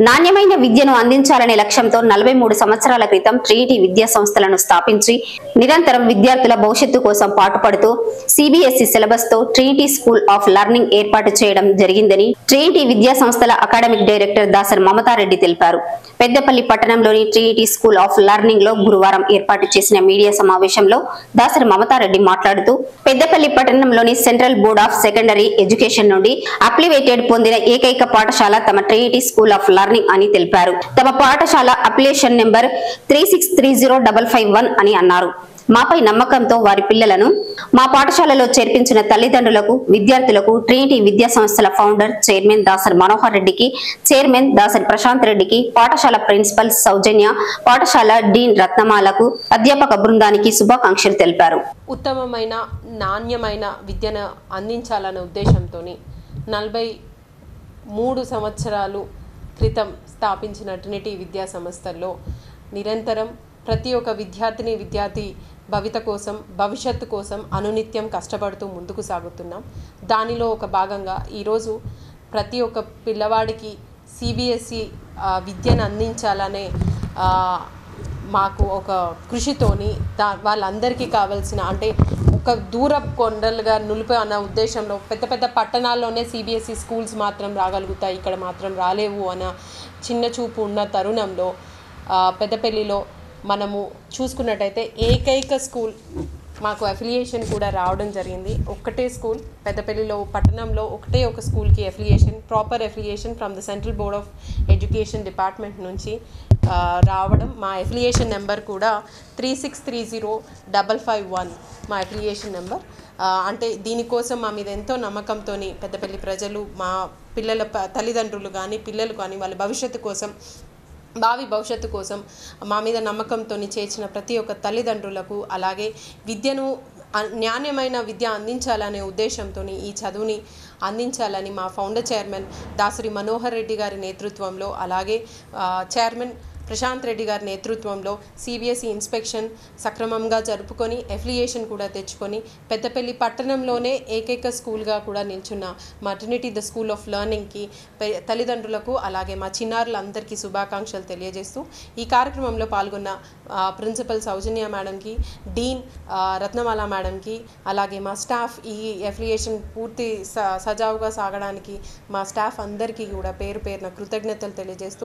నాణ్యమైన విద్యను అందించాలనే లక్ష్యంతో 43 సంవత్సరాల క్రితం ట్రినిటీ విద్యా సంస్థలను స్థాపించి నిరంతరం విద్యార్థుల భవిష్యత్తు కోసం పాటుపడుతూ సిబిఎస్ఈ సిలబస్ తో ట్రినిటీ స్కూల్ ఆఫ్ లెర్నింగ్ ఏర్పాటు చేయడం జరిగిందని ట్రినిటీ విద్యా సంస్థల అకాడమిక్ డైరెక్టర్ దాసరి మమతారెడ్డి తెలిపారు. పెద్దపల్లి పట్టణంలోని ట్రినిటీ స్కూల్ ఆఫ్ లెర్నింగ్ లో గురువారం ఏర్పాటు చేసిన మీడియా సమావేశంలో దాసరి మమతారెడ్డి మాట్లాడుతూ పెద్దపల్లి పట్టణంలోని central board of secondary education నుండి అప్లివేటెడ్ పొందిన ఏకైక పాఠశాల తమ ట్రినిటీ స్కూల్ ఆఫ్ లెర్నింగ్ అని తెలిపారు. తమ పాఠశాల అప్లికేషన్ నెంబర్ 36305551 అని అన్నారు. మాపై నమ్మకంతో వారి పిల్లలను మా పాఠశాలలో చేర్పించిన తల్లిదండ్రులకు, విద్యార్థులకు ట్రినిటీ విద్యా సంస్థల ఫౌండర్ చైర్మన్ దాసరి మనోహర్ రెడ్డికి, చైర్మన్ దాసరి ప్రశాంత్ రెడ్డికి, పాఠశాల ప్రిన్సిపల్ సౌజన్య, పాఠశాల డీన్ రత్నమాలకు, అధ్యాపక బృందానికి శుభాకాంక్షలు తెలిపారు. ఉత్తమమైన నాణ్యమైన విద్యను అందించాలనే ఉద్దేశంతో 43 సంవత్సరాలు క్రితం స్థాపించిన ట్రినిటీ విద్యా సంస్థల్లో నిరంతరం ప్రతి ఒక్క విద్యార్థి భవిష్యత్తు కోసం అనునిత్యం కష్టపడుతూ ముందుకు సాగుతున్నాం. దానిలో ఒక భాగంగా ఈరోజు ప్రతి ఒక్క పిల్లవాడికి సిబిఎస్ఈ విద్యను అందించాలనే మాకు ఒక కృషితోని వాళ్ళందరికీ కావాల్సిన అంటే ఒక దూర కొండలుగా నులిపే అన్న ఉద్దేశంలో పెద్ద పట్టణాల్లోనే సిబిఎస్ఈ స్కూల్స్ మాత్రం రాగలుగుతాయి, ఇక్కడ మాత్రం రాలేవు అన్న చిన్న చూపు ఉన్న తరుణంలో పెద్దపల్లిలో మనము చూసుకున్నట్టయితే ఏకైక స్కూల్ మాకు అఫిలియేషన్ కూడా రావడం జరిగింది. ఒక్కటే స్కూల్ పెద్దపల్లిలో పట్టణంలో ఒక స్కూల్కి affiliation, proper affiliation from the central board of education department నుంచి రావడం. మా అఫిలియేషన్ నెంబర్ కూడా 36305551 మా అఫిలియేషన్ నెంబర్. అంటే దీనికోసం మా మీద ఎంతో నమ్మకంతో పెద్దపల్లి ప్రజలు, మా పిల్లల తల్లిదండ్రులు కానీ పిల్లలు కానీ వాళ్ళ భావి భవిష్యత్తు కోసం మా మీద నమ్మకంతో చేర్చిన ప్రతి ఒక్క తల్లిదండ్రులకు, అలాగే విద్యను నాణ్యమైన విద్య అందించాలనే ఉద్దేశంతో ఈ చదువుని అందించాలని మా ఫౌండర్ చైర్మన్ దాసరి మనోహర్ రెడ్డి గారి నేతృత్వంలో, అలాగే చైర్మన్ ప్రశాంత్ రెడ్డి గారి నేతృత్వంలో సిబిఎస్ఈ ఇన్స్పెక్షన్ సక్రమంగా జరుపుకొని అఫిలియేషన్ కూడా తెచ్చుకొని పెద్దపల్లి పట్టణంలోనే ఏకైక స్కూల్గా కూడా నిల్చున్న మా ట్రినిటీ ద స్కూల్ ఆఫ్ లెర్నింగ్కి తల్లిదండ్రులకు, అలాగే మా చిన్నారులందరికీ శుభాకాంక్షలు తెలియజేస్తూ ఈ కార్యక్రమంలో పాల్గొన్న ప్రిన్సిపల్ సౌజన్య మేడంకి, డీన్ రత్నమాల మేడంకి, అలాగే మా స్టాఫ్ ఈ అఫిలియేషన్ పూర్తి సజావుగా సాగడానికి మా స్టాఫ్ అందరికీ కూడా పేరున కృతజ్ఞతలు తెలియజేస్తూ